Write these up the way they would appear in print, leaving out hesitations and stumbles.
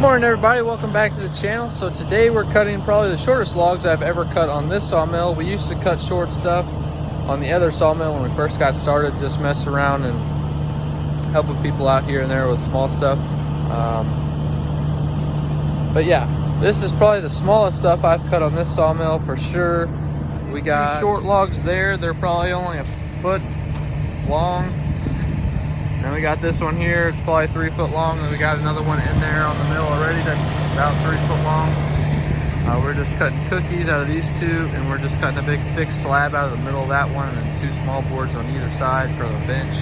Morning everybody, welcome back to the channel. So today we're cutting probably the shortest logs I've ever cut on this sawmill. We used to cut short stuff on the other sawmill when we first got started, just mess around and helping people out here and there with small stuff. But yeah, this is probably the smallest stuff I've cut on this sawmill for sure. We got short logs there, they're probably only a foot long. And we got this one here, it's probably 3 foot long, and we got another one in there on the mill already that's about 3 foot long. We're just cutting cookies out of these two, and we're just cutting a big thick slab out of the middle of that one, and then 2 small boards on either side for the bench.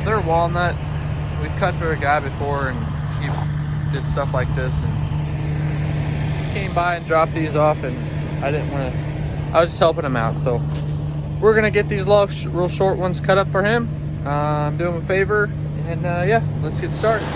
They're walnut. We've cut for a guy before, and he did stuff like this, and he came by and dropped these off, and I was just helping him out. So we're gonna get these logs, real short ones, cut up for him. I'm doing him a favor, and yeah, let's get started.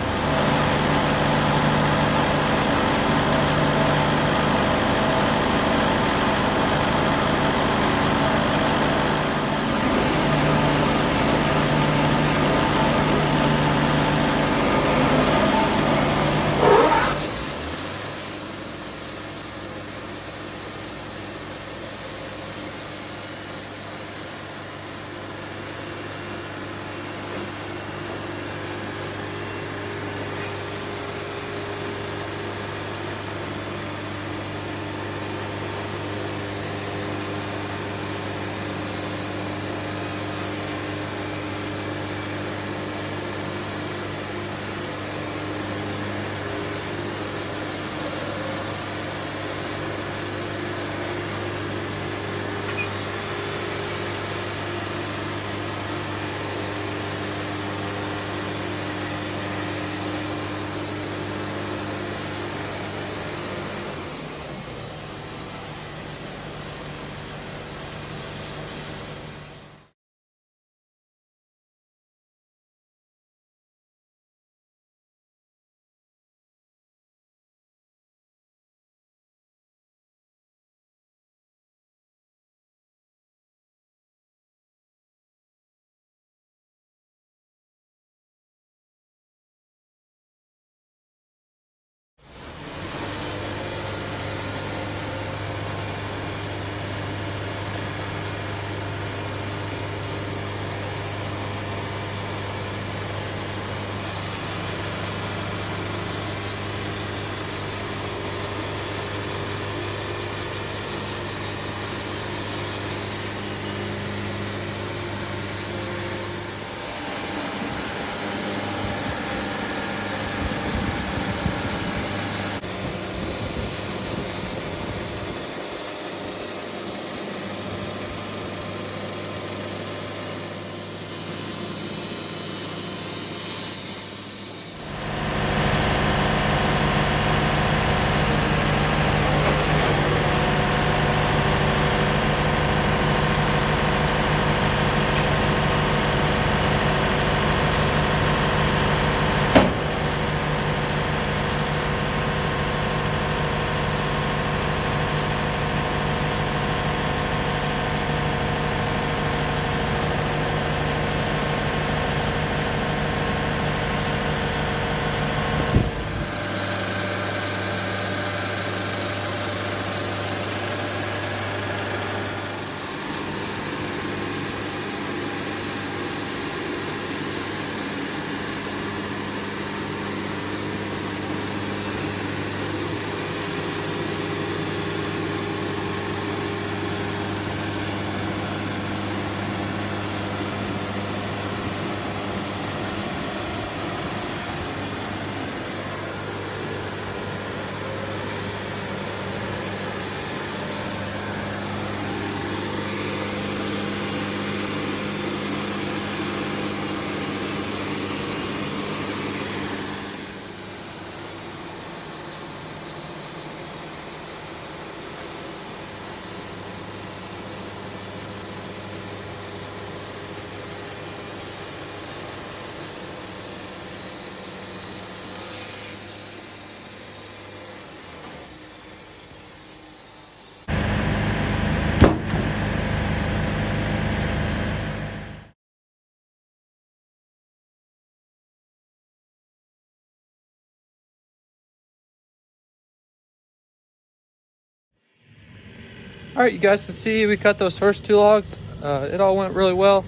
All right, you guys can see we cut those first 2 logs. It all went really well.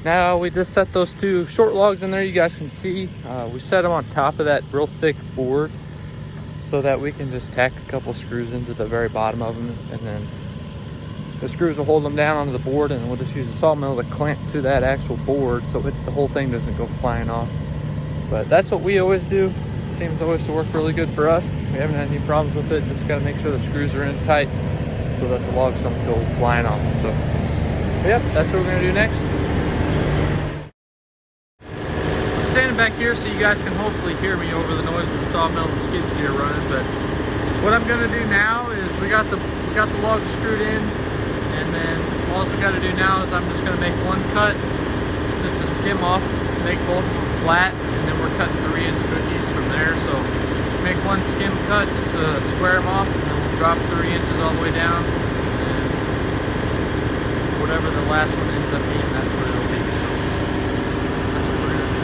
Now we just set those 2 short logs in there. You guys can see we set them on top of that real thick board so that we can just tack a couple screws into the very bottom of them, and then the screws will hold them down onto the board, and we'll just use the sawmill to clamp to that actual board so the whole thing doesn't go flying off. But that's what we always do. Seems always to work really good for us. We haven't had any problems with it. Just got to make sure the screws are in tight so that the logs don't go flying off. So, yep, that's what we're going to do next. I'm standing back here so you guys can hopefully hear me over the noise of the sawmill and the skid steer running. But what I'm going to do now is we got the logs screwed in, and then all we got to do now is I'm just going to make one cut just to skim off, make both of them flat, and then we're cutting 3-inch cookies from there. So make one skim cut just to square them off, and then we'll drop 3 inches all the way down, and whatever the last one ends up being, that's what it'll be. So that's what we're gonna do.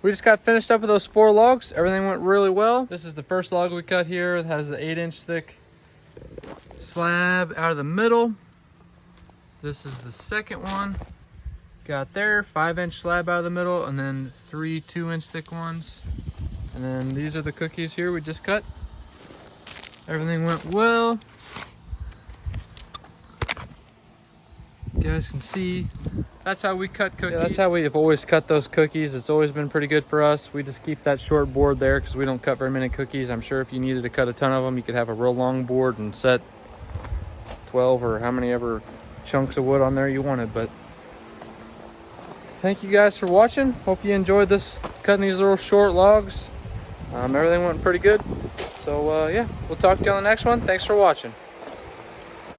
We just got finished up with those 4 logs. Everything went really well. This is the first log we cut here. It has the 8-inch thick slab out of the middle. This is the second one. Got there, 5-inch slab out of the middle, and then 3 2-inch thick ones. And then these are the cookies here we just cut. Everything went well. You guys can see that's how we cut cookies. Yeah, that's how we have always cut those cookies. It's always been pretty good for us. We just keep that short board there because we don't cut very many cookies. I'm sure if you needed to cut a ton of them, you could have a real long board and set 12 or how many ever chunks of wood on there you wanted. But thank you guys for watching. Hope you enjoyed this, cutting these little short logs. Everything went pretty good. So yeah, we'll talk to you on the next one. Thanks for watching.